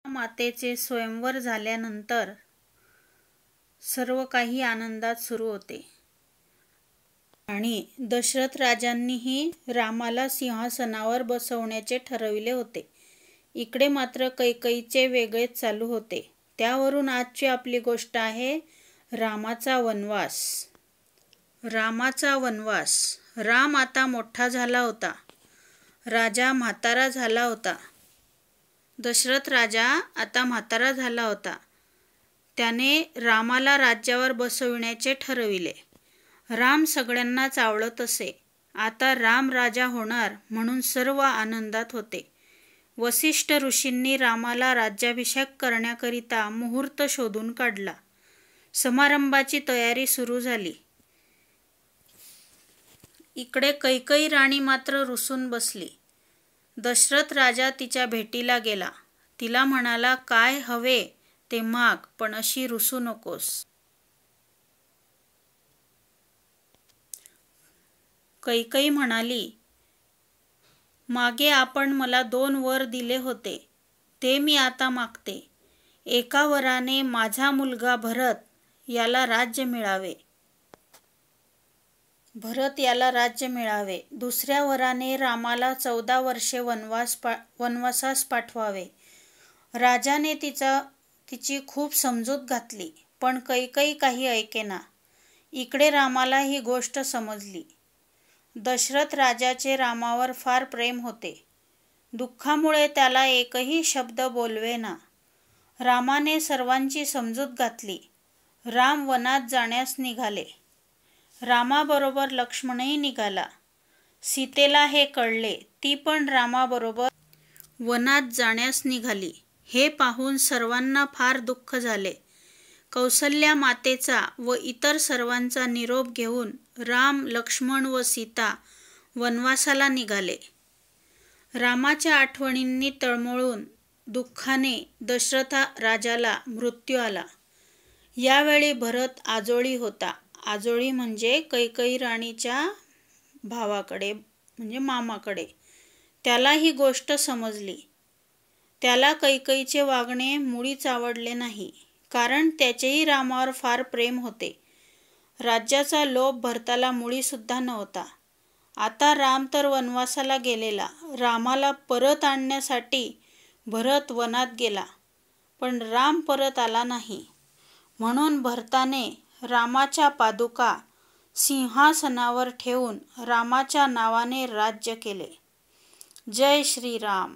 मातेचे स्वयंवर झाल्यानंतर सर्व काही आनंदात सुरू होते आणि दशरथ राजांनीही रामाला सिंहासनावर बसवण्याचे ठरविले होते. इकडे मात्र कैकेयीचे वेगळेच चालू होते. त्यावरून आजची आपली गोष्ट आहे रामाचा वनवास. रामाचा वनवास. राम आता मोठा झाला होता. राजा म्हातारा झाला होता. दशरथ राजा आता म्हातारा झाला होता. त्याने रामाला राज्यावर बसविण्याचे ठरविले. राम सगळ्यांनाच आवडत असे. आता राम राजा होणार म्हणून सर्व आनंदात होते. वसिष्ठ ऋषींनी रामाला राज्याभिषेक करण्याकरिता मुहूर्त शोधून काढला. समारंभाची तयारी सुरू झाली. इकडे कैकेयी राणी मात्र रुसून बसली. दशरथ राजा तिच्या भेटीला गेला. तिला म्हणाला, काय हवे ते माग, पण अशी रुसू नकोस. कैकेयी म्हणाली, मागे आपण मला 2 वर दिले होते, ते मी आता मागते. एका वराने माझा मुलगा भरत याला राज्य मिळावे. दुसऱ्या वराने रामाला 14 वर्षे वनवासास पाठवावे. राजाने तिची खूप समजूत घातली, पण कैकेयी काही ऐकेना. इकडे रामाला ही गोष्ट समजली. दशरथ राजाचे रामावर फार प्रेम होते. दुःखामुळे त्याला एकही शब्द बोलवेना. रामाने सर्वांची समजूत घातली. राम वनात जाण्यास निघाले. रामाबरोबर लक्ष्मणही निघाला. सीतेला हे कळले. ती पण रामाबरोबर वनात जाण्यास निघाली. हे पाहून सर्वांना फार दुःख झाले. कौसल्या मातेचा व इतर सर्वांचा निरोप घेऊन राम, लक्ष्मण व सीता वनवासाला निघाले. रामाच्या आठवणींनी तळमळून दुःखाने दशरथ राजाला मृत्यू आला. यावेळी भरत आजोळी होता. आजोळी म्हणजे कैकेयी राणीच्या भावाकडे म्हणजे मामाकडे. त्याला ही गोष्ट समजली. त्याला कैकेयीचे वागणे मुळीच आवडले नाही, कारण त्याचेही रामावर फार प्रेम होते. राज्याचा लोभ भरताला मुळीसुद्धा नव्हता. आता राम तर वनवासाला गेलेला. रामाला परत आणण्यासाठी भरत वनात गेला, पण राम परत आला नाही. म्हणून भरताने रामाच्या पादुका सिंहासनावर ठेवून रामाच्या नावाने राज्य केले. जय श्रीराम.